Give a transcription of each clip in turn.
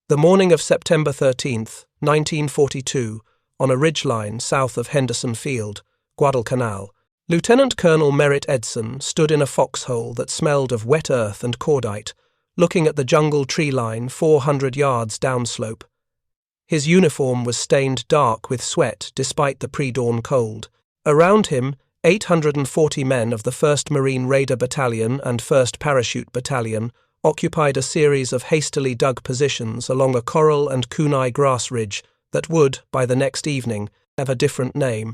The morning of September 13th, 1942, on a ridgeline south of Henderson Field, Guadalcanal, Lieutenant Colonel Merritt Edson stood in a foxhole that smelled of wet earth and cordite, looking at the jungle tree line 400 yards downslope. His uniform was stained dark with sweat despite the pre-dawn cold. Around him, 840 men of the 1st Marine Raider Battalion and 1st Parachute Battalion occupied a series of hastily dug positions along a coral and kunai grass ridge that would, by the next evening, have a different name.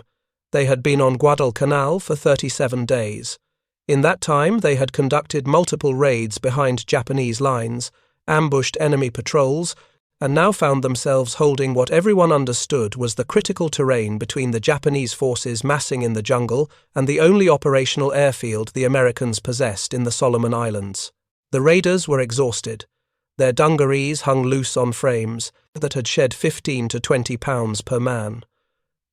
They had been on Guadalcanal for 37 days. In that time, they had conducted multiple raids behind Japanese lines, ambushed enemy patrols, and now found themselves holding what everyone understood was the critical terrain between the Japanese forces massing in the jungle and the only operational airfield the Americans possessed in the Solomon Islands. The raiders were exhausted. Their dungarees hung loose on frames that had shed 15 to 20 pounds per man.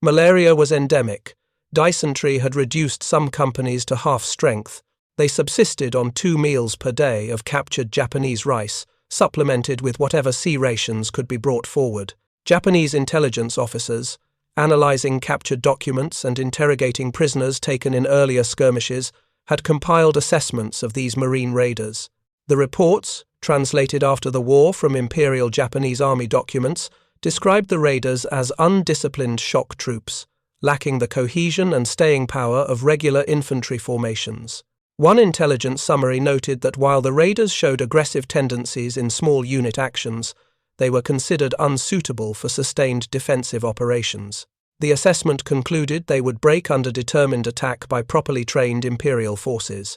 Malaria was endemic. Dysentery had reduced some companies to half strength. They subsisted on 2 meals per day of captured Japanese rice, supplemented with whatever sea rations could be brought forward. Japanese intelligence officers, analyzing captured documents and interrogating prisoners taken in earlier skirmishes, had compiled assessments of these Marine raiders. The reports, translated after the war from Imperial Japanese Army documents, described the raiders as undisciplined shock troops, lacking the cohesion and staying power of regular infantry formations. One intelligence summary noted that while the raiders showed aggressive tendencies in small unit actions, they were considered unsuitable for sustained defensive operations. The assessment concluded they would break under determined attack by properly trained Imperial forces.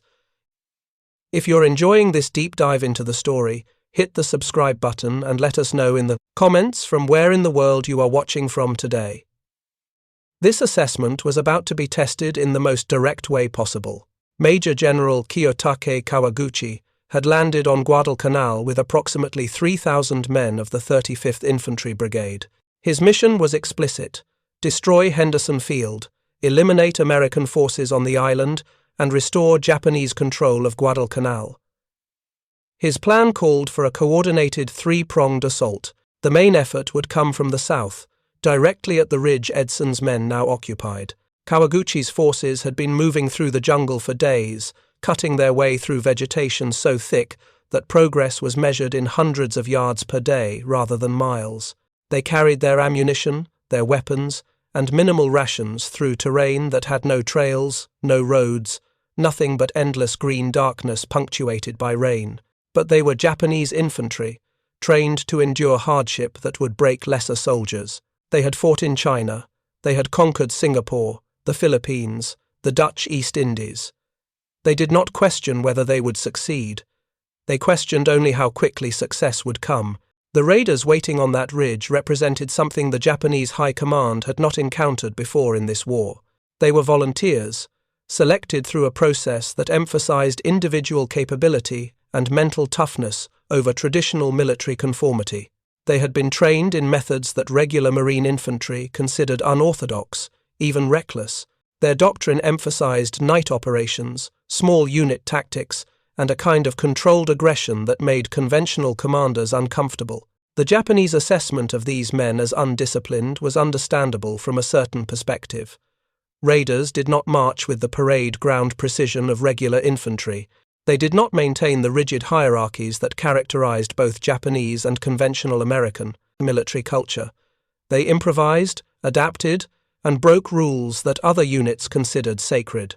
If you're enjoying this deep dive into the story, hit the subscribe button and let us know in the comments from where in the world you are watching from today. This assessment was about to be tested in the most direct way possible. Major General Kiyotake Kawaguchi had landed on Guadalcanal with approximately 3,000 men of the 35th Infantry Brigade. His mission was explicit: destroy Henderson Field, eliminate American forces on the island, and restore Japanese control of Guadalcanal. His plan called for a coordinated 3-pronged assault. The main effort would come from the south, directly at the ridge Edson's men now occupied. Kawaguchi's forces had been moving through the jungle for days, cutting their way through vegetation so thick that progress was measured in hundreds of yards per day rather than miles. They carried their ammunition, their weapons, and minimal rations through terrain that had no trails, no roads, nothing but endless green darkness punctuated by rain. But they were Japanese infantry, trained to endure hardship that would break lesser soldiers. They had fought in China. They had conquered Singapore, the Philippines, the Dutch East Indies. They did not question whether they would succeed. They questioned only how quickly success would come. The raiders waiting on that ridge represented something the Japanese High Command had not encountered before in this war. They were volunteers, selected through a process that emphasized individual capability and mental toughness over traditional military conformity. They had been trained in methods that regular Marine infantry considered unorthodox, even reckless. Their doctrine emphasized night operations, small unit tactics, and a kind of controlled aggression that made conventional commanders uncomfortable. The Japanese assessment of these men as undisciplined was understandable from a certain perspective. Raiders did not march with the parade ground precision of regular infantry. They did not maintain the rigid hierarchies that characterized both Japanese and conventional American military culture. They improvised, adapted, and broke rules that other units considered sacred.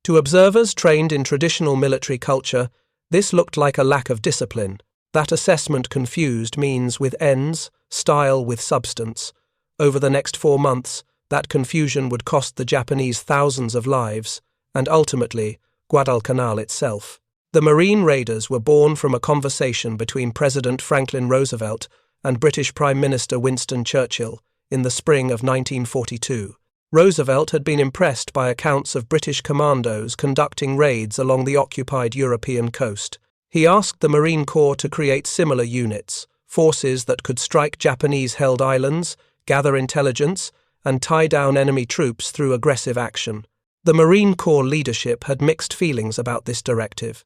To observers trained in traditional military culture, this looked like a lack of discipline. That assessment confused means with ends, style with substance. Over the next 4 months, that confusion would cost the Japanese thousands of lives, and ultimately, Guadalcanal itself. The Marine raiders were born from a conversation between President Franklin Roosevelt and British Prime Minister Winston Churchill in the spring of 1942. Roosevelt had been impressed by accounts of British commandos conducting raids along the occupied European coast. He asked the Marine Corps to create similar units, forces that could strike Japanese-held islands, gather intelligence, and tie down enemy troops through aggressive action. The Marine Corps leadership had mixed feelings about this directive.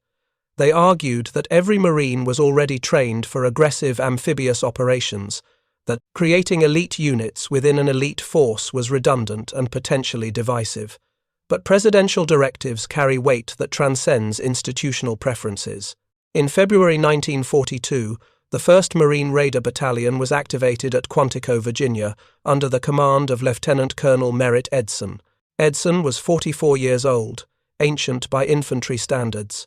They argued that every Marine was already trained for aggressive amphibious operations, that creating elite units within an elite force was redundant and potentially divisive. But presidential directives carry weight that transcends institutional preferences. In February 1942, the 1st Marine Raider Battalion was activated at Quantico, Virginia, under the command of Lieutenant Colonel Merritt Edson. Edson was 44 years old, ancient by infantry standards.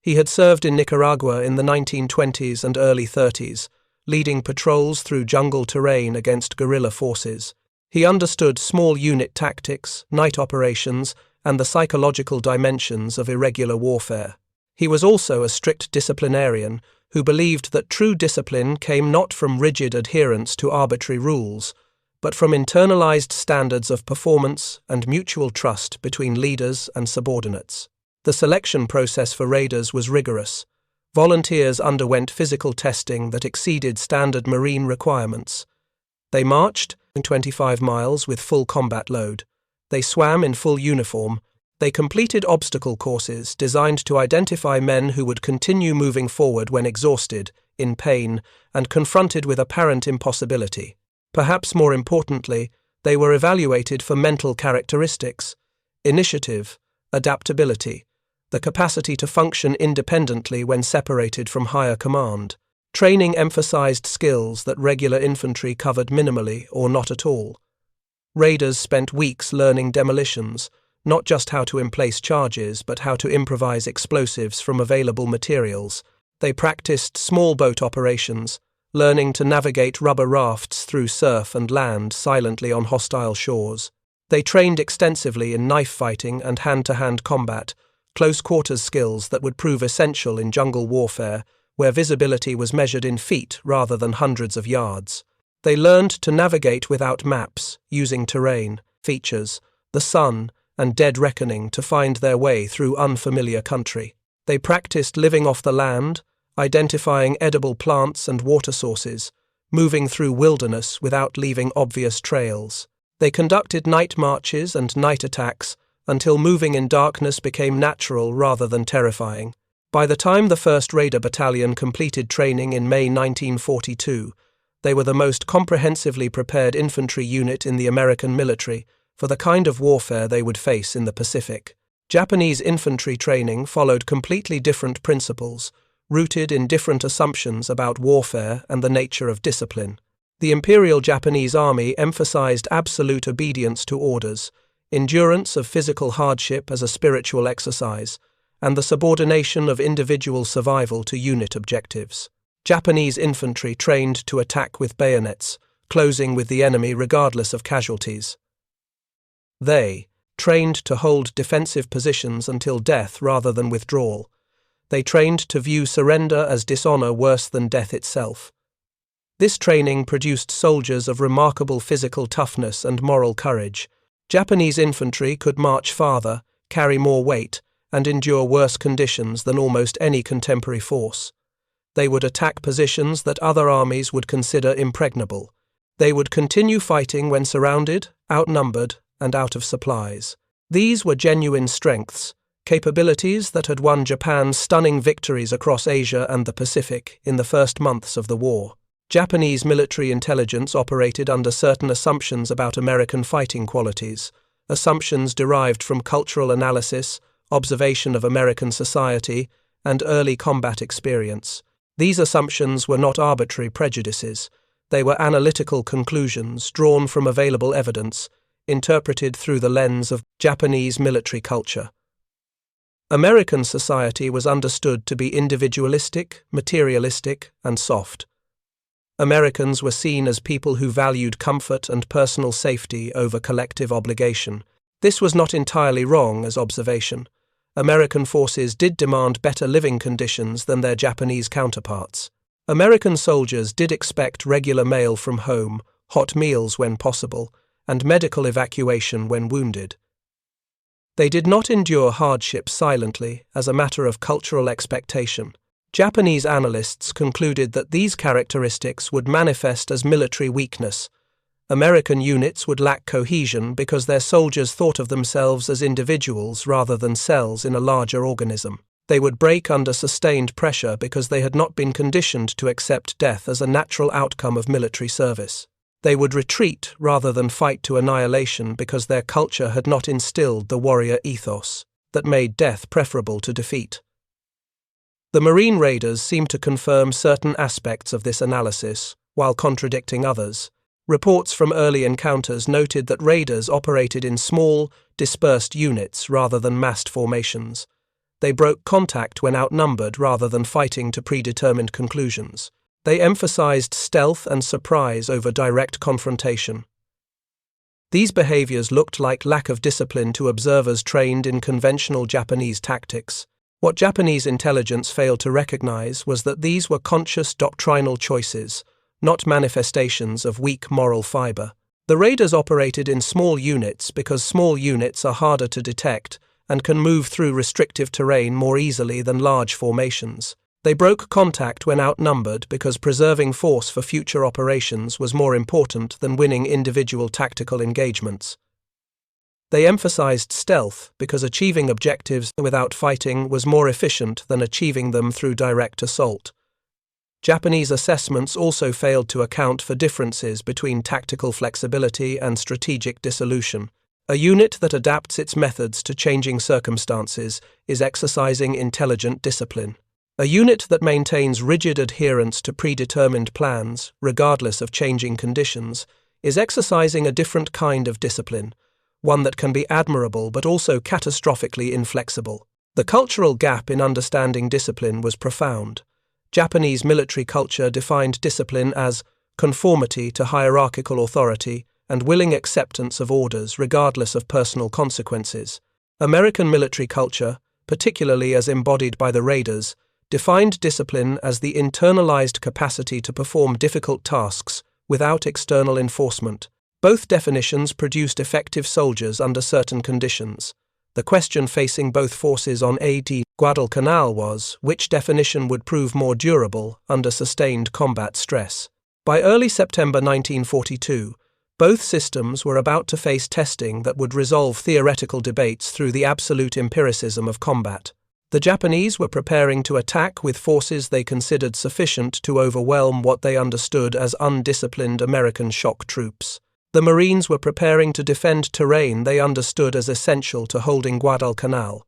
He had served in Nicaragua in the 1920s and early 30s, leading patrols through jungle terrain against guerrilla forces. He understood small unit tactics, night operations, and the psychological dimensions of irregular warfare. He was also a strict disciplinarian who believed that true discipline came not from rigid adherence to arbitrary rules, but from internalized standards of performance and mutual trust between leaders and subordinates. The selection process for raiders was rigorous. Volunteers underwent physical testing that exceeded standard Marine requirements. They marched 25 miles with full combat load. They swam in full uniform. They completed obstacle courses designed to identify men who would continue moving forward when exhausted, in pain, and confronted with apparent impossibility. Perhaps more importantly, they were evaluated for mental characteristics: initiative, adaptability, the capacity to function independently when separated from higher command. Training emphasized skills that regular infantry covered minimally or not at all. Raiders spent weeks learning demolitions, not just how to emplace charges, but how to improvise explosives from available materials. They practiced small boat operations, learning to navigate rubber rafts through surf and land silently on hostile shores. They trained extensively in knife fighting and hand-to-hand combat, close-quarters skills that would prove essential in jungle warfare, where visibility was measured in feet rather than hundreds of yards. They learned to navigate without maps, using terrain, features, the sun, and dead reckoning to find their way through unfamiliar country. They practiced living off the land, identifying edible plants and water sources, moving through wilderness without leaving obvious trails. They conducted night marches and night attacks until moving in darkness became natural rather than terrifying. By the time the 1st Raider Battalion completed training in May 1942, they were the most comprehensively prepared infantry unit in the American military for the kind of warfare they would face in the Pacific. Japanese infantry training followed completely different principles, rooted in different assumptions about warfare and the nature of discipline. The Imperial Japanese Army emphasized absolute obedience to orders, endurance of physical hardship as a spiritual exercise, and the subordination of individual survival to unit objectives. Japanese infantry trained to attack with bayonets, closing with the enemy regardless of casualties. They trained to hold defensive positions until death rather than withdrawal. They trained to view surrender as dishonor worse than death itself. This training produced soldiers of remarkable physical toughness and moral courage. Japanese infantry could march farther, carry more weight, and endure worse conditions than almost any contemporary force. They would attack positions that other armies would consider impregnable. They would continue fighting when surrounded, outnumbered, and out of supplies. These were genuine strengths, capabilities that had won Japan stunning victories across Asia and the Pacific in the first months of the war. Japanese military intelligence operated under certain assumptions about American fighting qualities, assumptions derived from cultural analysis, observation of American society, and early combat experience. These assumptions were not arbitrary prejudices. They were analytical conclusions drawn from available evidence, interpreted through the lens of Japanese military culture. American society was understood to be individualistic, materialistic, and soft. Americans were seen as people who valued comfort and personal safety over collective obligation. This was not entirely wrong as observation. American forces did demand better living conditions than their Japanese counterparts. American soldiers did expect regular mail from home, hot meals when possible, and medical evacuation when wounded. They did not endure hardship silently as a matter of cultural expectation. Japanese analysts concluded that these characteristics would manifest as military weakness. American units would lack cohesion because their soldiers thought of themselves as individuals rather than cells in a larger organism. They would break under sustained pressure because they had not been conditioned to accept death as a natural outcome of military service. They would retreat rather than fight to annihilation because their culture had not instilled the warrior ethos that made death preferable to defeat. The Marine raiders seem to confirm certain aspects of this analysis, while contradicting others. Reports from early encounters noted that raiders operated in small, dispersed units rather than massed formations. They broke contact when outnumbered rather than fighting to predetermined conclusions. They emphasized stealth and surprise over direct confrontation. These behaviors looked like lack of discipline to observers trained in conventional Japanese tactics. What Japanese intelligence failed to recognize was that these were conscious doctrinal choices, not manifestations of weak moral fiber. The raiders operated in small units because small units are harder to detect and can move through restrictive terrain more easily than large formations. They broke contact when outnumbered because preserving force for future operations was more important than winning individual tactical engagements. They emphasized stealth because achieving objectives without fighting was more efficient than achieving them through direct assault. Japanese assessments also failed to account for differences between tactical flexibility and strategic dissolution. A unit that adapts its methods to changing circumstances is exercising intelligent discipline. A unit that maintains rigid adherence to predetermined plans, regardless of changing conditions, is exercising a different kind of discipline, one that can be admirable but also catastrophically inflexible. The cultural gap in understanding discipline was profound. Japanese military culture defined discipline as conformity to hierarchical authority and willing acceptance of orders regardless of personal consequences. American military culture, particularly as embodied by the raiders, defined discipline as the internalized capacity to perform difficult tasks without external enforcement. Both definitions produced effective soldiers under certain conditions. The question facing both forces on Guadalcanal was which definition would prove more durable under sustained combat stress. By early September 1942, both systems were about to face testing that would resolve theoretical debates through the absolute empiricism of combat. The Japanese were preparing to attack with forces they considered sufficient to overwhelm what they understood as undisciplined American shock troops. The Marines were preparing to defend terrain they understood as essential to holding Guadalcanal.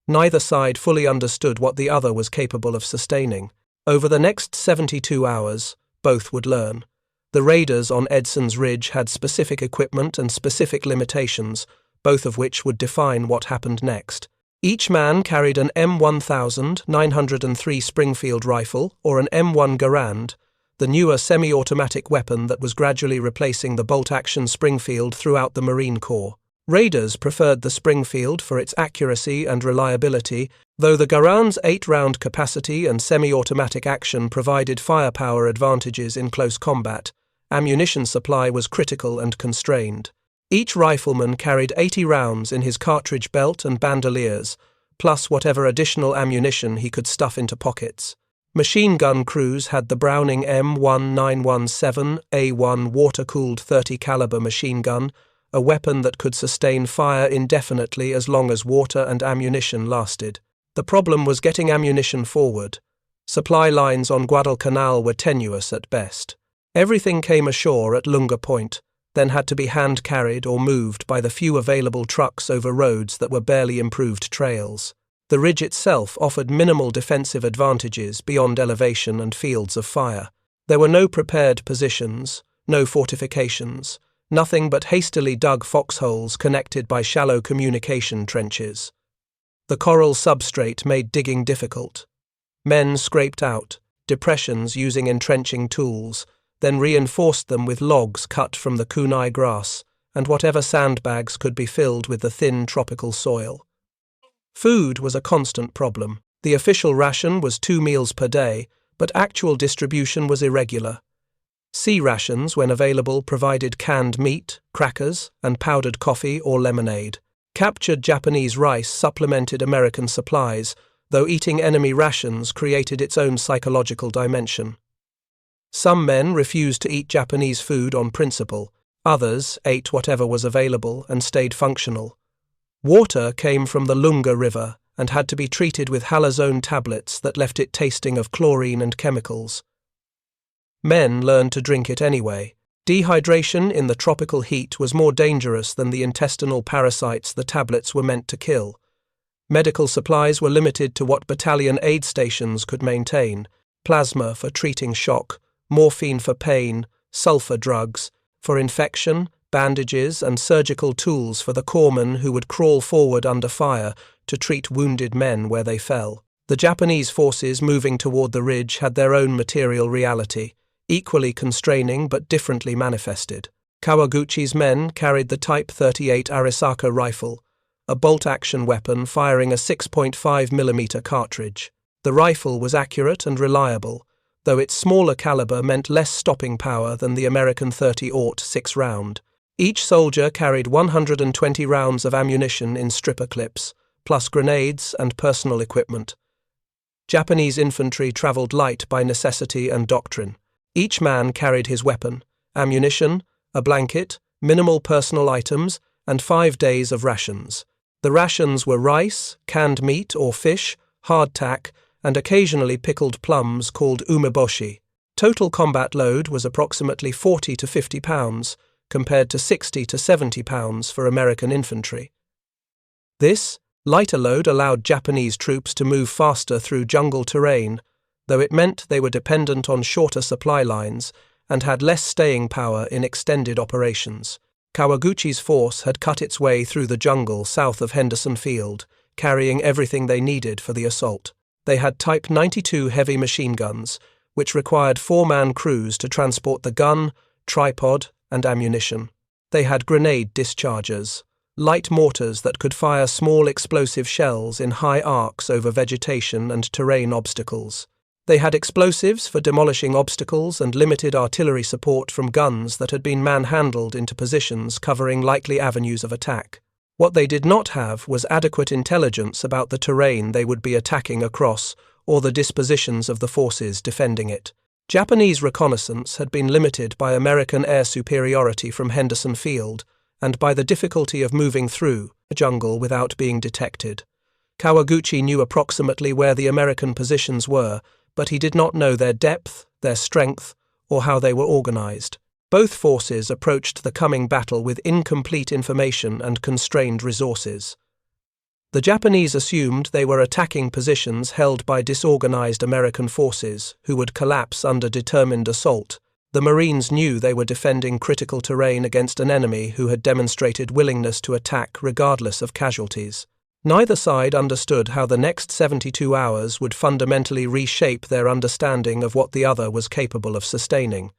Neither side fully understood what the other was capable of sustaining. Over the next 72 hours, both would learn. The raiders on Edson Ridge had specific equipment and specific limitations, both of which would define what happened next. Each man carried an M1903 Springfield rifle or an M1 Garand, the newer semi-automatic weapon that was gradually replacing the bolt-action Springfield throughout the Marine Corps. Raiders preferred the Springfield for its accuracy and reliability, though the Garand's 8-round capacity and semi-automatic action provided firepower advantages in close combat. Ammunition supply was critical and constrained. Each rifleman carried 80 rounds in his cartridge belt and bandoliers, plus whatever additional ammunition he could stuff into pockets. Machine gun crews had the Browning M1917A1 water-cooled 30-caliber machine gun, a weapon that could sustain fire indefinitely as long as water and ammunition lasted. The problem was getting ammunition forward. Supply lines on Guadalcanal were tenuous at best. Everything came ashore at Lunga Point, then had to be hand-carried or moved by the few available trucks over roads that were barely improved trails. The ridge itself offered minimal defensive advantages beyond elevation and fields of fire. There were no prepared positions, no fortifications, nothing but hastily dug foxholes connected by shallow communication trenches. The coral substrate made digging difficult. Men scraped out depressions using entrenching tools, then reinforced them with logs cut from the kunai grass and whatever sandbags could be filled with the thin tropical soil. Food was a constant problem. The official ration was 2 meals per day, but actual distribution was irregular. Sea rations, when available, provided canned meat, crackers, and powdered coffee or lemonade. Captured Japanese rice supplemented American supplies, though eating enemy rations created its own psychological dimension. Some men refused to eat Japanese food on principle. Others ate whatever was available and stayed functional. Water came from the Lunga River, and had to be treated with halazone tablets that left it tasting of chlorine and chemicals. Men learned to drink it anyway. Dehydration in the tropical heat was more dangerous than the intestinal parasites the tablets were meant to kill. Medical supplies were limited to what battalion aid stations could maintain: plasma for treating shock, morphine for pain, sulfur drugs for infection, bandages and surgical tools for the corpsmen who would crawl forward under fire to treat wounded men where they fell. The Japanese forces moving toward the ridge had their own material reality, equally constraining but differently manifested. Kawaguchi's men carried the Type 38 Arisaka rifle, a bolt-action weapon firing a 6.5mm cartridge. The rifle was accurate and reliable, though its smaller caliber meant less stopping power than the American .30-aught 6-round. Each soldier carried 120 rounds of ammunition in stripper clips, plus grenades and personal equipment. Japanese infantry traveled light by necessity and doctrine. Each man carried his weapon, ammunition, a blanket, minimal personal items, and 5 days of rations. The rations were rice, canned meat or fish, hardtack, and occasionally pickled plums called umeboshi. Total combat load was approximately 40 to 50 pounds, compared to 60 to 70 pounds for American infantry. This lighter load allowed Japanese troops to move faster through jungle terrain, though it meant they were dependent on shorter supply lines and had less staying power in extended operations. Kawaguchi's force had cut its way through the jungle south of Henderson Field, carrying everything they needed for the assault. They had Type 92 heavy machine guns, which required 4-man crews to transport the gun, tripod, and ammunition. They had grenade dischargers, light mortars that could fire small explosive shells in high arcs over vegetation and terrain obstacles. They had explosives for demolishing obstacles and limited artillery support from guns that had been manhandled into positions covering likely avenues of attack. What they did not have was adequate intelligence about the terrain they would be attacking across or the dispositions of the forces defending it. Japanese reconnaissance had been limited by American air superiority from Henderson Field and by the difficulty of moving through the jungle without being detected. Kawaguchi knew approximately where the American positions were, but he did not know their depth, their strength, or how they were organized. Both forces approached the coming battle with incomplete information and constrained resources. The Japanese assumed they were attacking positions held by disorganized American forces who would collapse under determined assault. The Marines knew they were defending critical terrain against an enemy who had demonstrated willingness to attack regardless of casualties. Neither side understood how the next 72 hours would fundamentally reshape their understanding of what the other was capable of sustaining.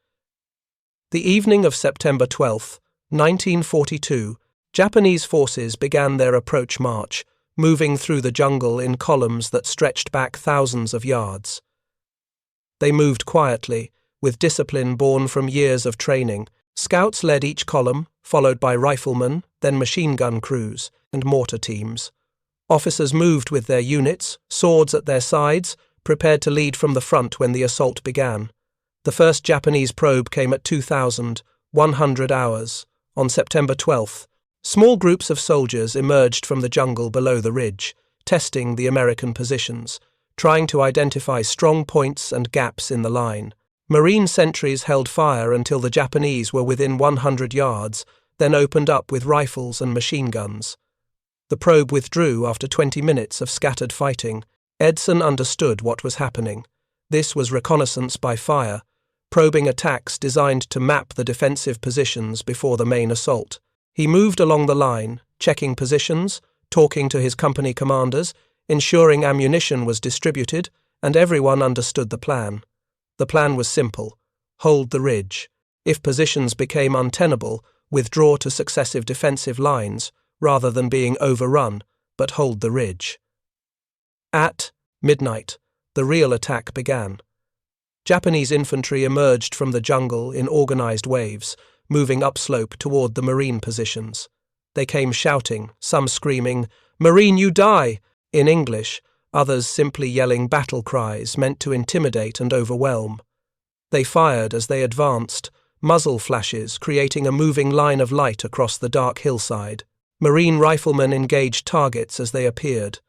The evening of September 12, 1942, Japanese forces began their approach march, moving through the jungle in columns that stretched back thousands of yards. They moved quietly, with discipline born from years of training. Scouts led each column, followed by riflemen, then machine gun crews, and mortar teams. Officers moved with their units, swords at their sides, prepared to lead from the front when the assault began. The first Japanese probe came at 2,100 hours, on September 12th. Small groups of soldiers emerged from the jungle below the ridge, testing the American positions, trying to identify strong points and gaps in the line. Marine sentries held fire until the Japanese were within 100 yards, then opened up with rifles and machine guns. The probe withdrew after 20 minutes of scattered fighting. Edson understood what was happening. This was reconnaissance by fire, probing attacks designed to map the defensive positions before the main assault. He moved along the line, checking positions, talking to his company commanders, ensuring ammunition was distributed, and everyone understood the plan. The plan was simple: hold the ridge. If positions became untenable, withdraw to successive defensive lines, rather than being overrun, but hold the ridge. At midnight, the real attack began. Japanese infantry emerged from the jungle in organized waves, moving upslope toward the Marine positions. They came shouting, some screaming, "Marine, you die!" in English, others simply yelling battle cries meant to intimidate and overwhelm. They fired as they advanced, muzzle flashes creating a moving line of light across the dark hillside. Marine riflemen engaged targets as they appeared.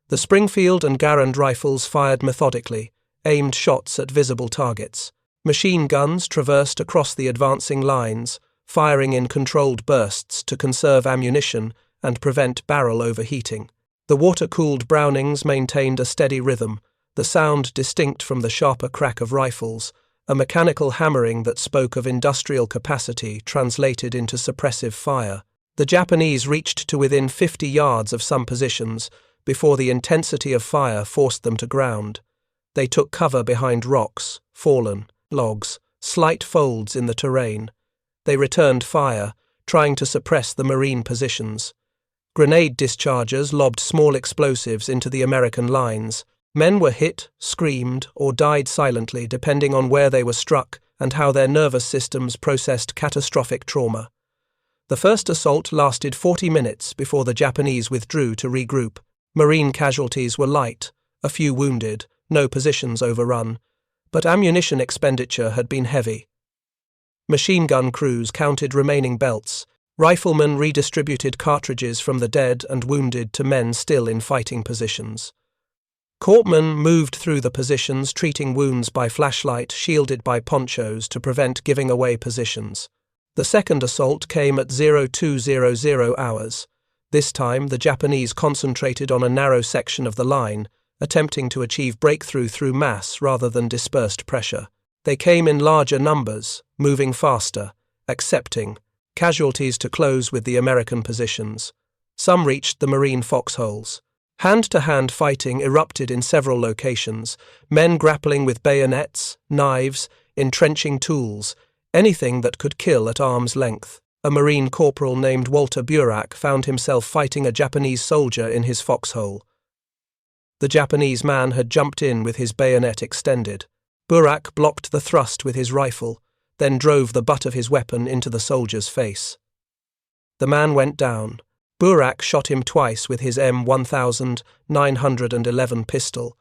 The Springfield and Garand rifles fired methodically, aimed shots at visible targets. Machine guns traversed across the advancing lines, firing in controlled bursts to conserve ammunition and prevent barrel overheating. The water-cooled Brownings maintained a steady rhythm, the sound distinct from the sharper crack of rifles, a mechanical hammering that spoke of industrial capacity translated into suppressive fire. The Japanese reached to within 50 yards of some positions before the intensity of fire forced them to ground. They took cover behind rocks, fallen, logs, slight folds in the terrain. They returned fire, trying to suppress the Marine positions. Grenade dischargers lobbed small explosives into the American lines. Men were hit, screamed, or died silently depending on where they were struck and how their nervous systems processed catastrophic trauma. The first assault lasted 40 minutes before the Japanese withdrew to regroup. Marine casualties were light, a few wounded, no positions overrun, but ammunition expenditure had been heavy. Machine gun crews counted remaining belts. Riflemen redistributed cartridges from the dead and wounded to men still in fighting positions. Corpsmen moved through the positions, treating wounds by flashlight, shielded by ponchos to prevent giving away positions. The second assault came at 0200 hours. This time, the Japanese concentrated on a narrow section of the line, attempting to achieve breakthrough through mass rather than dispersed pressure. They came in larger numbers, moving faster, accepting casualties to close with the American positions. Some reached the Marine foxholes. Hand-to-hand fighting erupted in several locations, men grappling with bayonets, knives, entrenching tools, anything that could kill at arm's length. A Marine corporal named Walter Burak found himself fighting a Japanese soldier in his foxhole. The Japanese man had jumped in with his bayonet extended. Burak blocked the thrust with his rifle, then drove the butt of his weapon into the soldier's face. The man went down. Burak shot him twice with his M1911 pistol,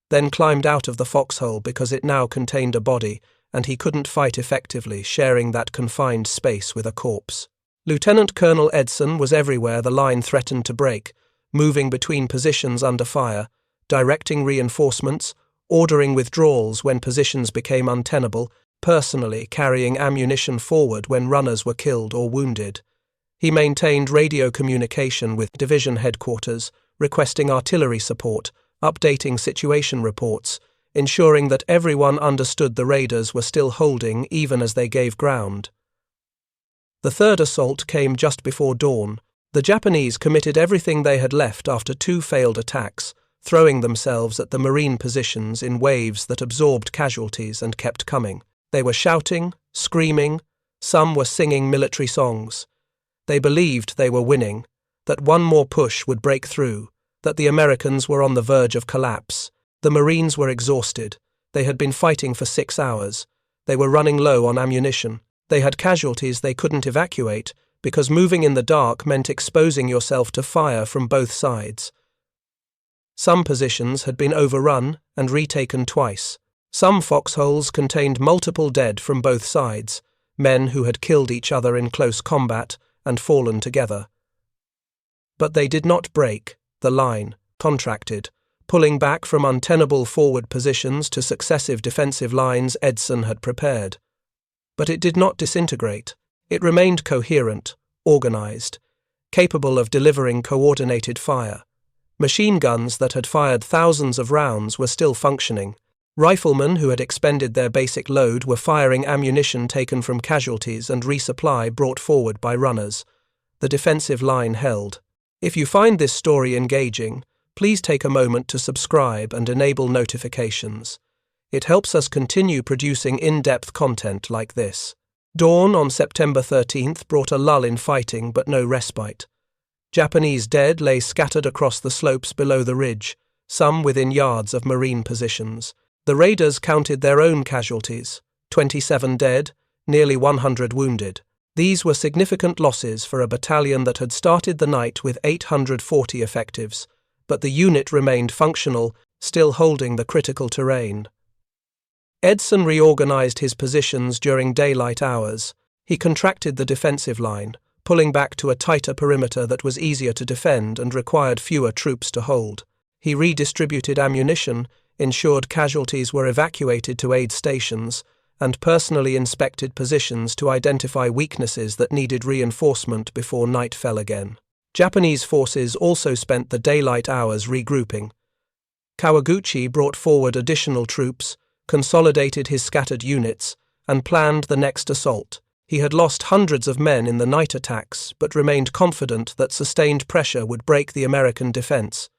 then climbed out of the foxhole because it now contained a body, and he couldn't fight effectively, sharing that confined space with a corpse. Lieutenant Colonel Edson was everywhere the line threatened to break, moving between positions under fire, directing reinforcements, ordering withdrawals when positions became untenable, personally carrying ammunition forward when runners were killed or wounded. He maintained radio communication with division headquarters, requesting artillery support, updating situation reports, ensuring that everyone understood the raiders were still holding even as they gave ground. The third assault came just before dawn. The Japanese committed everything they had left after 2 failed attacks, throwing themselves at the Marine positions in waves that absorbed casualties and kept coming. They were shouting, screaming, some were singing military songs. They believed they were winning, that one more push would break through, that the Americans were on the verge of collapse. The Marines were exhausted. They had been fighting for 6 hours. They were running low on ammunition. They had casualties they couldn't evacuate because moving in the dark meant exposing yourself to fire from both sides. Some positions had been overrun and retaken twice. Some foxholes contained multiple dead from both sides, men who had killed each other in close combat and fallen together. But they did not break. The line contracted, pulling back from untenable forward positions to successive defensive lines Edson had prepared. But it did not disintegrate. It remained coherent, organized, capable of delivering coordinated fire. Machine guns that had fired thousands of rounds were still functioning. Riflemen who had expended their basic load were firing ammunition taken from casualties and resupply brought forward by runners. The defensive line held. If you find this story engaging, please take a moment to subscribe and enable notifications. It helps us continue producing in-depth content like this. Dawn on September 13th brought a lull in fighting but no respite. Japanese dead lay scattered across the slopes below the ridge, some within yards of Marine positions. The raiders counted their own casualties, 27 dead, nearly 100 wounded. These were significant losses for a battalion that had started the night with 840 effectives, but the unit remained functional, still holding the critical terrain. Edson reorganized his positions during daylight hours. He contracted the defensive line, pulling back to a tighter perimeter that was easier to defend and required fewer troops to hold. He redistributed ammunition, ensured casualties were evacuated to aid stations, and personally inspected positions to identify weaknesses that needed reinforcement before night fell again. Japanese forces also spent the daylight hours regrouping. Kawaguchi brought forward additional troops, consolidated his scattered units, and planned the next assault. He had lost hundreds of men in the night attacks, but remained confident that sustained pressure would break the American defense.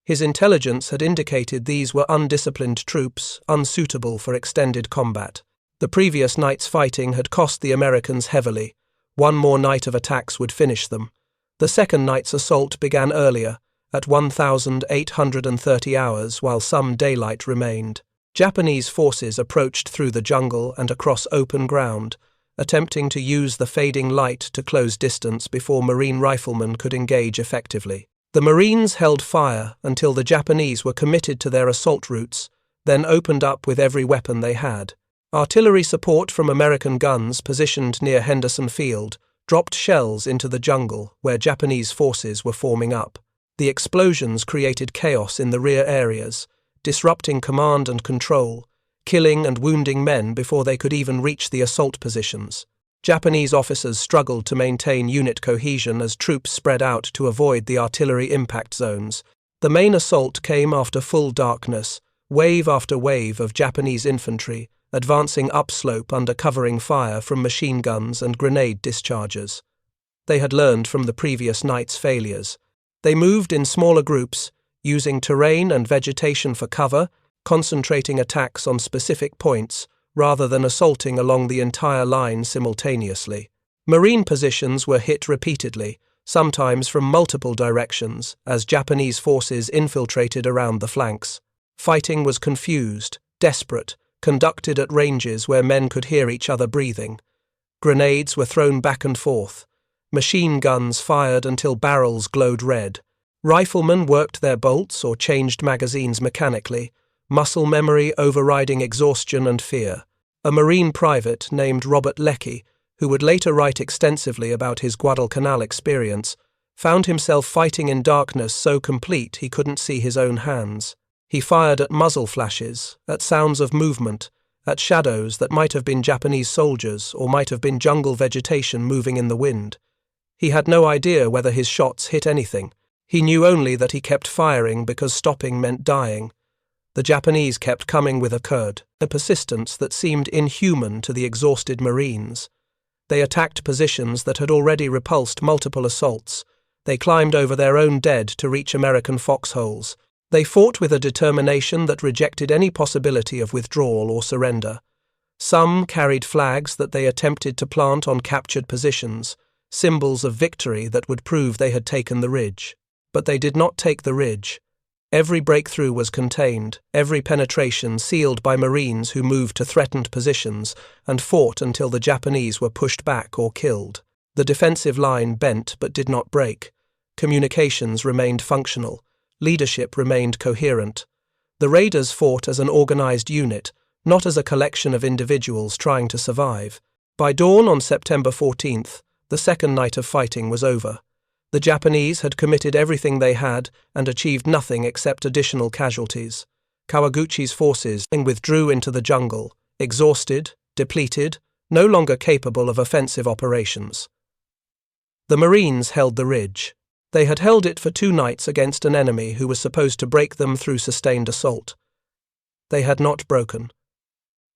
His intelligence had indicated these were undisciplined troops, unsuitable for extended combat. The previous night's fighting had cost the Americans heavily. One more night of attacks would finish them. The second night's assault began earlier, at 1,830 hours, while some daylight remained. Japanese forces approached through the jungle and across open ground, attempting to use the fading light to close distance before Marine riflemen could engage effectively. The Marines held fire until the Japanese were committed to their assault routes, then opened up with every weapon they had. Artillery support from American guns positioned near Henderson Field dropped shells into the jungle where Japanese forces were forming up. The explosions created chaos in the rear areas, disrupting command and control, killing and wounding men before they could even reach the assault positions. Japanese officers struggled to maintain unit cohesion as troops spread out to avoid the artillery impact zones. The main assault came after full darkness, wave after wave of Japanese infantry advancing upslope under covering fire from machine guns and grenade discharges. They had learned from the previous night's failures. They moved in smaller groups, using terrain and vegetation for cover, concentrating attacks on specific points, rather than assaulting along the entire line simultaneously. Marine positions were hit repeatedly, sometimes from multiple directions, as Japanese forces infiltrated around the flanks. Fighting was confused, desperate, conducted at ranges where men could hear each other breathing. Grenades were thrown back and forth. Machine guns fired until barrels glowed red. Riflemen worked their bolts or changed magazines mechanically, muscle memory overriding exhaustion and fear. A Marine private named Robert Leckie, who would later write extensively about his Guadalcanal experience, found himself fighting in darkness so complete he couldn't see his own hands. He fired at muzzle flashes, at sounds of movement, at shadows that might have been Japanese soldiers or might have been jungle vegetation moving in the wind. He had no idea whether his shots hit anything. He knew only that he kept firing because stopping meant dying. The Japanese kept coming with a persistence that seemed inhuman to the exhausted Marines. They attacked positions that had already repulsed multiple assaults. They climbed over their own dead to reach American foxholes. They fought with a determination that rejected any possibility of withdrawal or surrender. Some carried flags that they attempted to plant on captured positions, symbols of victory that would prove they had taken the ridge. But they did not take the ridge. Every breakthrough was contained, every penetration sealed by Marines who moved to threatened positions and fought until the Japanese were pushed back or killed. The defensive line bent but did not break. Communications remained functional. Leadership remained coherent. The raiders fought as an organized unit, not as a collection of individuals trying to survive. By dawn on September 14th, the second night of fighting was over. The Japanese had committed everything they had and achieved nothing except additional casualties. Kawaguchi's forces withdrew into the jungle, exhausted, depleted, no longer capable of offensive operations. The Marines held the ridge. They had held it for 2 nights against an enemy who was supposed to break them through sustained assault. They had not broken.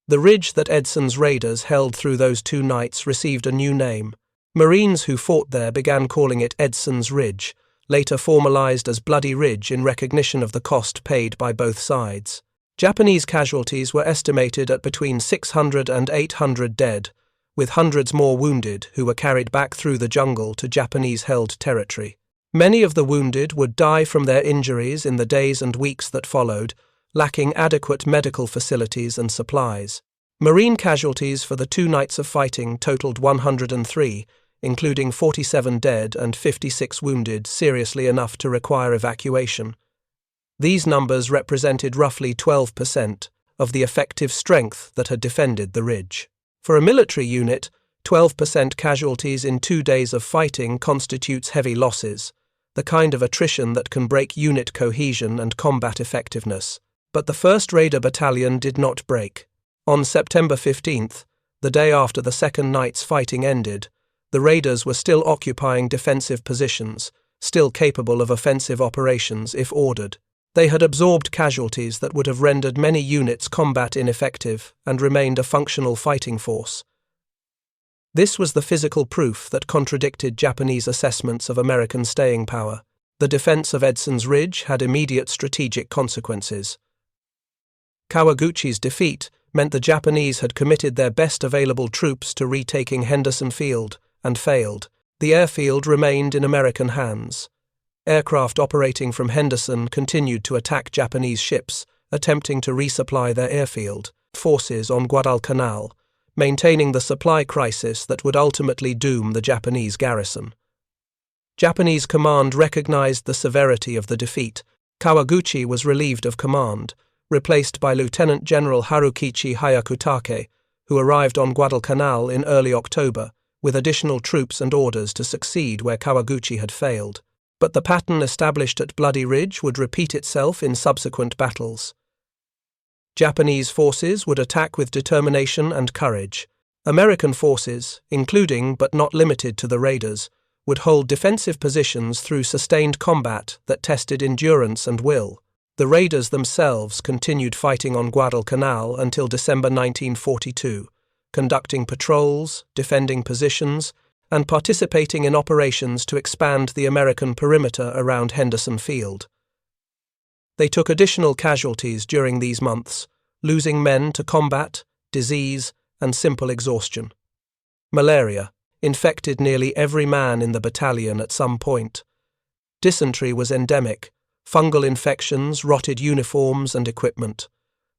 The ridge that Edson's raiders held through those 2 nights received a new name. Marines who fought there began calling it Edson's Ridge, later formalized as Bloody Ridge in recognition of the cost paid by both sides. Japanese casualties were estimated at between 600 and 800 dead, with hundreds more wounded who were carried back through the jungle to Japanese-held territory. Many of the wounded would die from their injuries in the days and weeks that followed, lacking adequate medical facilities and supplies. Marine casualties for the 2 nights of fighting totaled 103, including 47 dead and 56 wounded seriously enough to require evacuation. These numbers represented roughly 12% of the effective strength that had defended the ridge. For a military unit, 12% casualties in 2 days of fighting constitutes heavy losses. the kind of attrition that can break unit cohesion and combat effectiveness. But the 1st Raider Battalion did not break. On September 15th, the day after the second night's fighting ended, the Raiders were still occupying defensive positions, still capable of offensive operations if ordered. They had absorbed casualties that would have rendered many units combat ineffective and remained a functional fighting force. This was the physical proof that contradicted Japanese assessments of American staying power. The defense of Edson Ridge had immediate strategic consequences. Kawaguchi's defeat meant the Japanese had committed their best available troops to retaking Henderson Field, and failed. The airfield remained in American hands. Aircraft operating from Henderson continued to attack Japanese ships, attempting to resupply their airfield forces on Guadalcanal, maintaining the supply crisis that would ultimately doom the Japanese garrison. Japanese command recognized the severity of the defeat. Kawaguchi was relieved of command, replaced by Lieutenant General Harukichi Hyakutake, who arrived on Guadalcanal in early October, with additional troops and orders to succeed where Kawaguchi had failed. But the pattern established at Bloody Ridge would repeat itself in subsequent battles. Japanese forces would attack with determination and courage. American forces, including but not limited to the Raiders, would hold defensive positions through sustained combat that tested endurance and will. The Raiders themselves continued fighting on Guadalcanal until December 1942, conducting patrols, defending positions, and participating in operations to expand the American perimeter around Henderson Field. They took additional casualties during these months, losing men to combat, disease, and simple exhaustion. Malaria infected nearly every man in the battalion at some point. Dysentery was endemic. Fungal infections rotted uniforms and equipment.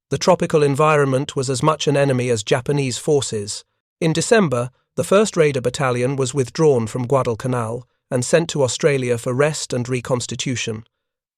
The tropical environment was as much an enemy as Japanese forces. In December, the 1st Raider Battalion was withdrawn from Guadalcanal and sent to Australia for rest and reconstitution.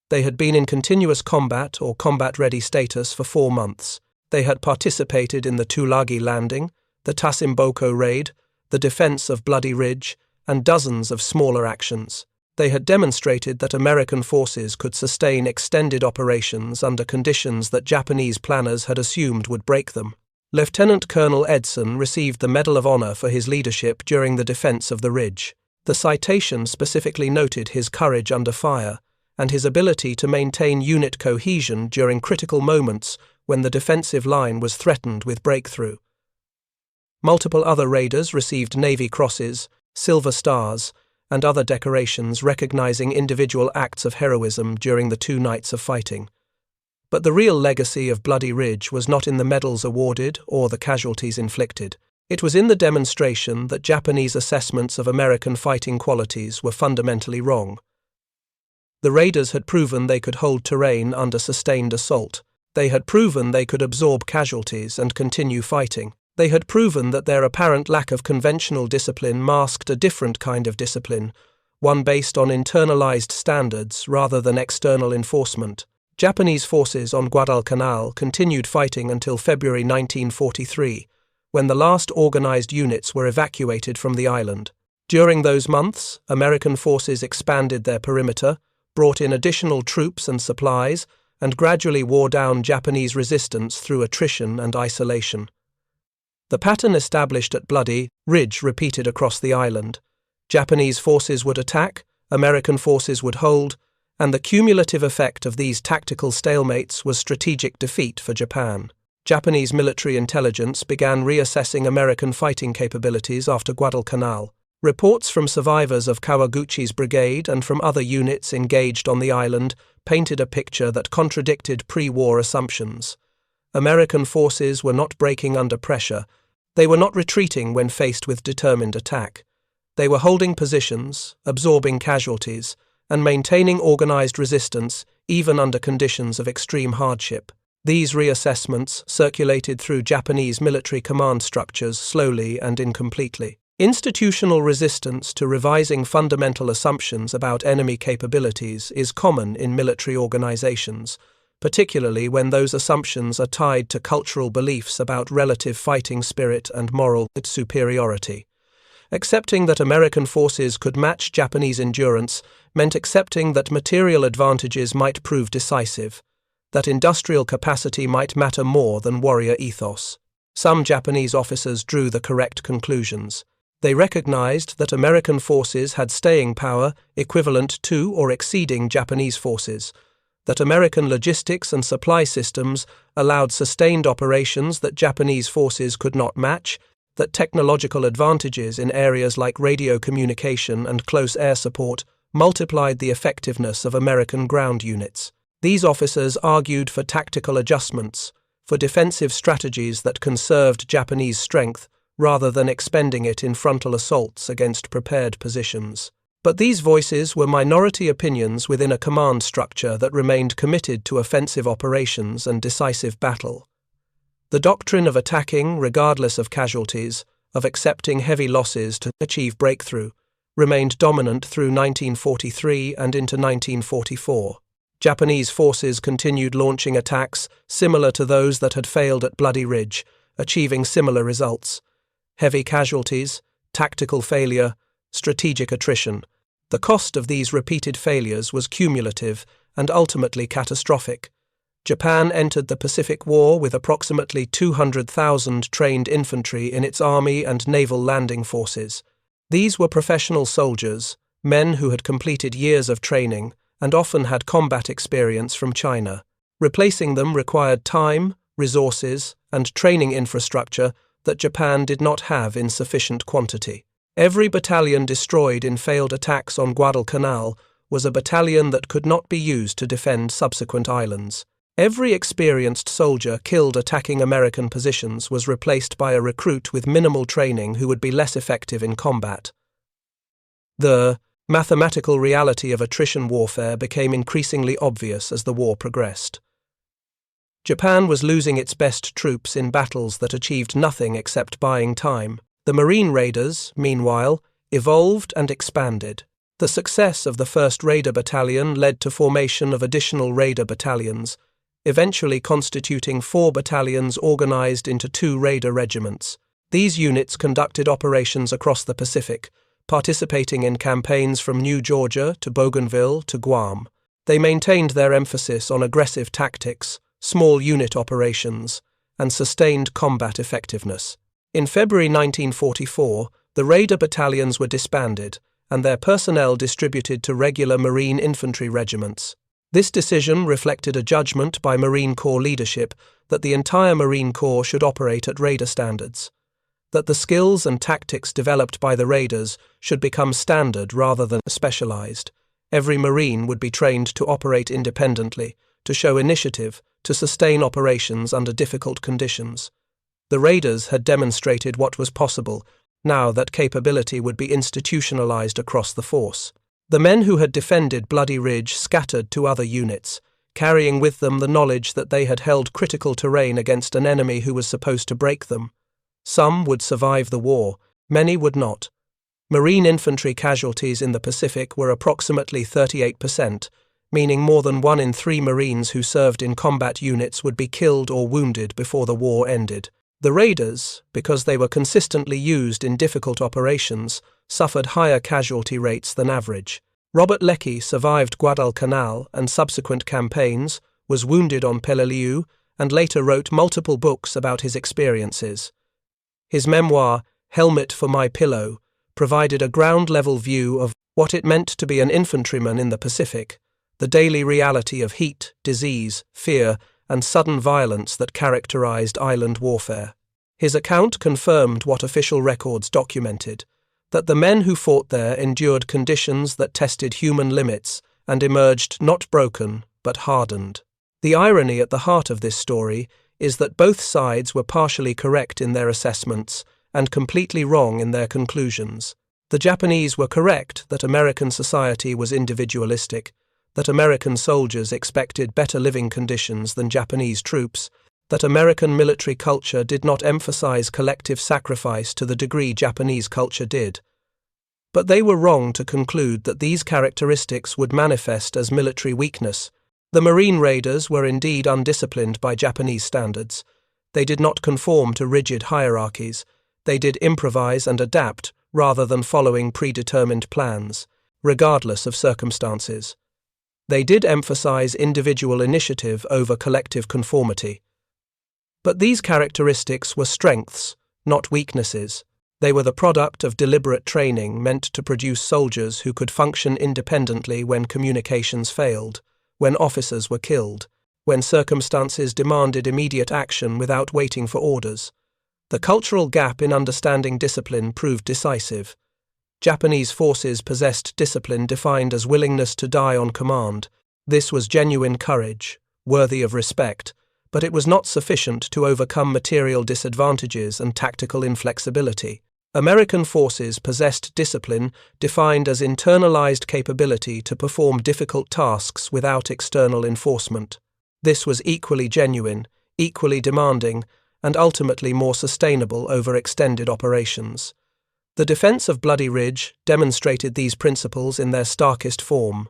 They had been in continuous combat or combat-ready status for 4 months. They had participated in the Tulagi landing, the Tasimboko raid, the defense of Bloody Ridge, and dozens of smaller actions. They had demonstrated that American forces could sustain extended operations under conditions that Japanese planners had assumed would break them. Lieutenant Colonel Edson received the Medal of Honor for his leadership during the defense of the Ridge. The citation specifically noted his courage under fire and his ability to maintain unit cohesion during critical moments when the defensive line was threatened with breakthrough. Multiple other raiders received Navy Crosses, Silver Stars, and other decorations recognizing individual acts of heroism during the 2 nights of fighting. But the real legacy of Bloody Ridge was not in the medals awarded or the casualties inflicted. It was in the demonstration that Japanese assessments of American fighting qualities were fundamentally wrong. The Raiders had proven they could hold terrain under sustained assault. They had proven they could absorb casualties and continue fighting. They had proven that their apparent lack of conventional discipline masked a different kind of discipline, one based on internalized standards rather than external enforcement. Japanese forces on Guadalcanal continued fighting until February 1943, when the last organized units were evacuated from the island. During those months, American forces expanded their perimeter, brought in additional troops and supplies, and gradually wore down Japanese resistance through attrition and isolation. The pattern established at Bloody Ridge repeated across the island. Japanese forces would attack, American forces would hold, and the cumulative effect of these tactical stalemates was strategic defeat for Japan. Japanese military intelligence began reassessing American fighting capabilities after Guadalcanal. Reports from survivors of Kawaguchi's brigade and from other units engaged on the island painted a picture that contradicted pre-war assumptions. American forces were not breaking under pressure. They were not retreating when faced with determined attack. They were holding positions, absorbing casualties, and maintaining organized resistance even under conditions of extreme hardship. These reassessments circulated through Japanese military command structures slowly and incompletely. Institutional resistance to revising fundamental assumptions about enemy capabilities is common in military organizations, particularly when those assumptions are tied to cultural beliefs about relative fighting spirit and moral superiority. Accepting that American forces could match Japanese endurance meant accepting that material advantages might prove decisive, that industrial capacity might matter more than warrior ethos. Some Japanese officers drew the correct conclusions. They recognized that American forces had staying power equivalent to or exceeding Japanese forces, that American logistics and supply systems allowed sustained operations that Japanese forces could not match, that technological advantages in areas like radio communication and close air support multiplied the effectiveness of American ground units. These officers argued for tactical adjustments, for defensive strategies that conserved Japanese strength rather than expending it in frontal assaults against prepared positions. But these voices were minority opinions within a command structure that remained committed to offensive operations and decisive battle. The doctrine of attacking regardless of casualties, of accepting heavy losses to achieve breakthrough, remained dominant through 1943 and into 1944. Japanese forces continued launching attacks similar to those that had failed at Bloody Ridge, achieving similar results. Heavy casualties, tactical failure, strategic attrition. The cost of these repeated failures was cumulative and ultimately catastrophic. Japan entered the Pacific War with approximately 200,000 trained infantry in its army and naval landing forces. These were professional soldiers, men who had completed years of training and often had combat experience from China. Replacing them required time, resources, and training infrastructure that Japan did not have in sufficient quantity. Every battalion destroyed in failed attacks on Guadalcanal was a battalion that could not be used to defend subsequent islands. Every experienced soldier killed attacking American positions was replaced by a recruit with minimal training who would be less effective in combat. The mathematical reality of attrition warfare became increasingly obvious as the war progressed. Japan was losing its best troops in battles that achieved nothing except buying time. The Marine Raiders, meanwhile, evolved and expanded. The success of the 1st Raider Battalion led to formation of additional Raider battalions, eventually constituting 4 battalions organized into 2 Raider regiments. These units conducted operations across the Pacific, participating in campaigns from New Georgia to Bougainville to Guam. They maintained their emphasis on aggressive tactics, small unit operations, and sustained combat effectiveness. In February 1944, the Raider battalions were disbanded and their personnel distributed to regular Marine infantry regiments. This decision reflected a judgment by Marine Corps leadership that the entire Marine Corps should operate at Raider standards, that the skills and tactics developed by the Raiders should become standard rather than specialized. Every Marine would be trained to operate independently, to show initiative, to sustain operations under difficult conditions. The Raiders had demonstrated what was possible, now that capability would be institutionalized across the force. The men who had defended Bloody Ridge scattered to other units, carrying with them the knowledge that they had held critical terrain against an enemy who was supposed to break them. Some would survive the war, many would not. Marine infantry casualties in the Pacific were approximately 38%, meaning more than 1 in 3 Marines who served in combat units would be killed or wounded before the war ended. The Raiders, because they were consistently used in difficult operations, suffered higher casualty rates than average. Robert Leckie survived Guadalcanal and subsequent campaigns, was wounded on Peleliu, and later wrote multiple books about his experiences. His memoir, Helmet for My Pillow, provided a ground-level view of what it meant to be an infantryman in the Pacific, the daily reality of heat, disease, fear, and sudden violence that characterized island warfare. His account confirmed what official records documented, that the men who fought there endured conditions that tested human limits and emerged not broken, but hardened. The irony at the heart of this story is that both sides were partially correct in their assessments and completely wrong in their conclusions. The Japanese were correct that American society was individualistic, that American soldiers expected better living conditions than Japanese troops, that American military culture did not emphasize collective sacrifice to the degree Japanese culture did. But they were wrong to conclude that these characteristics would manifest as military weakness. The Marine Raiders were indeed undisciplined by Japanese standards. They did not conform to rigid hierarchies. They did improvise and adapt rather than following predetermined plans, regardless of circumstances. They did emphasize individual initiative over collective conformity. But these characteristics were strengths, not weaknesses. They were the product of deliberate training meant to produce soldiers who could function independently when communications failed, when officers were killed, when circumstances demanded immediate action without waiting for orders. The cultural gap in understanding discipline proved decisive. Japanese forces possessed discipline defined as willingness to die on command. This was genuine courage, worthy of respect, but it was not sufficient to overcome material disadvantages and tactical inflexibility. American forces possessed discipline defined as internalized capability to perform difficult tasks without external enforcement. This was equally genuine, equally demanding, and ultimately more sustainable over extended operations. The defense of Bloody Ridge demonstrated these principles in their starkest form.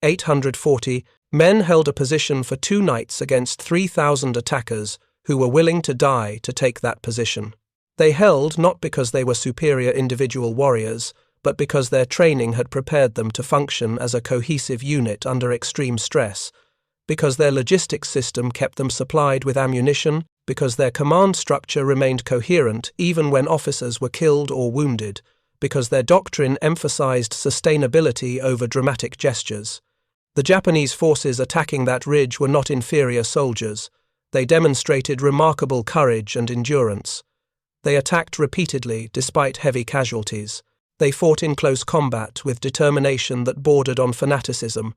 840 men held a position for 2 nights against 3,000 attackers who were willing to die to take that position. They held not because they were superior individual warriors, but because their training had prepared them to function as a cohesive unit under extreme stress, because their logistics system kept them supplied with ammunition, because their command structure remained coherent even when officers were killed or wounded, because their doctrine emphasized sustainability over dramatic gestures. The Japanese forces attacking that ridge were not inferior soldiers. They demonstrated remarkable courage and endurance. They attacked repeatedly despite heavy casualties. They fought in close combat with determination that bordered on fanaticism,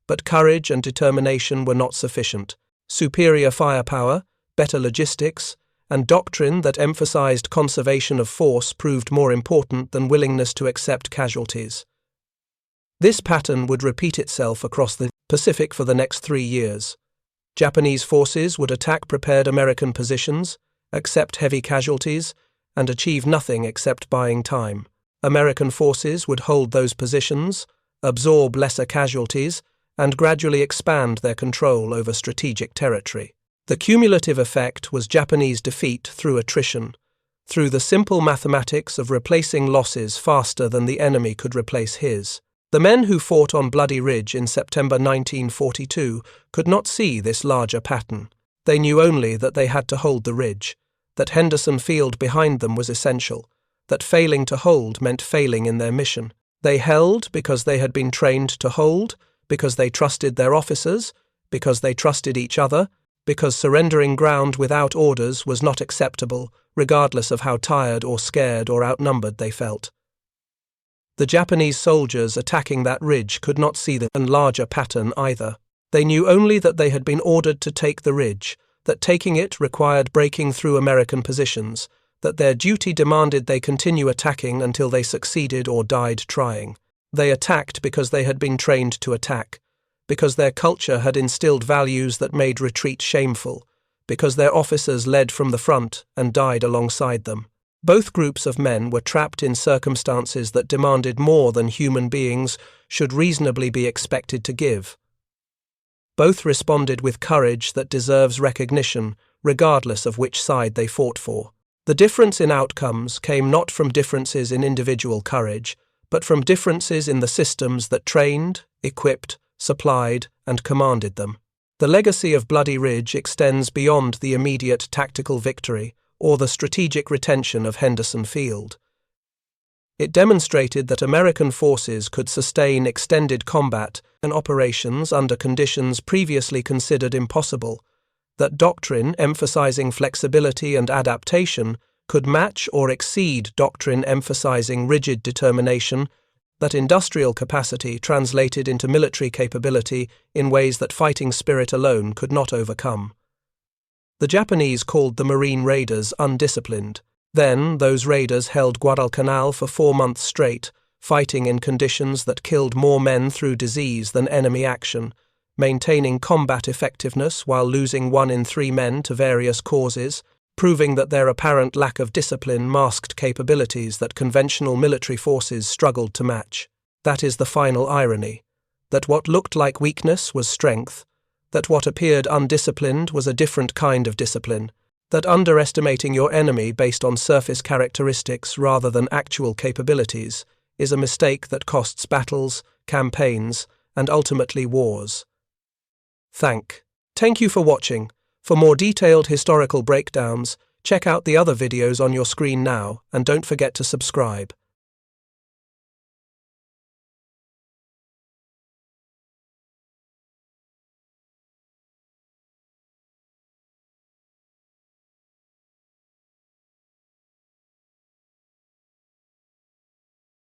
but courage and determination were not sufficient. Superior firepower, better logistics, and doctrine that emphasized conservation of force proved more important than willingness to accept casualties. This pattern would repeat itself across the Pacific for the next 3 years. Japanese forces would attack prepared American positions, accept heavy casualties, and achieve nothing except buying time. American forces would hold those positions, absorb lesser casualties, and gradually expand their control over strategic territory. The cumulative effect was Japanese defeat through attrition, through the simple mathematics of replacing losses faster than the enemy could replace his. The men who fought on Bloody Ridge in September 1942 could not see this larger pattern. They knew only that they had to hold the ridge, that Henderson Field behind them was essential, that failing to hold meant failing in their mission. They held because they had been trained to hold, because they trusted their officers, because they trusted each other, because surrendering ground without orders was not acceptable, regardless of how tired or scared or outnumbered they felt. The Japanese soldiers attacking that ridge could not see the larger pattern either. They knew only that they had been ordered to take the ridge, that taking it required breaking through American positions, that their duty demanded they continue attacking until they succeeded or died trying. They attacked because they had been trained to attack, because their culture had instilled values that made retreat shameful, because their officers led from the front and died alongside them. Both groups of men were trapped in circumstances that demanded more than human beings should reasonably be expected to give. Both responded with courage that deserves recognition, regardless of which side they fought for. The difference in outcomes came not from differences in individual courage, but from differences in the systems that trained, equipped, supplied, and commanded them. The legacy of Bloody Ridge extends beyond the immediate tactical victory or the strategic retention of Henderson Field. It demonstrated that American forces could sustain extended combat and operations under conditions previously considered impossible, that doctrine emphasizing flexibility and adaptation could match or exceed doctrine emphasizing rigid determination, that industrial capacity translated into military capability in ways that fighting spirit alone could not overcome. The Japanese called the Marine raiders undisciplined. Then, those raiders held Guadalcanal for 4 months straight, fighting in conditions that killed more men through disease than enemy action, maintaining combat effectiveness while losing 1 in 3 men to various causes, proving that their apparent lack of discipline masked capabilities that conventional military forces struggled to match. That is the final irony, that what looked like weakness was strength, that what appeared undisciplined was a different kind of discipline. that underestimating your enemy based on surface characteristics rather than actual capabilities is a mistake that costs battles, campaigns, and ultimately wars. Thank you for watching. For more detailed historical breakdowns, check out the other videos on your screen now, and don't forget to subscribe.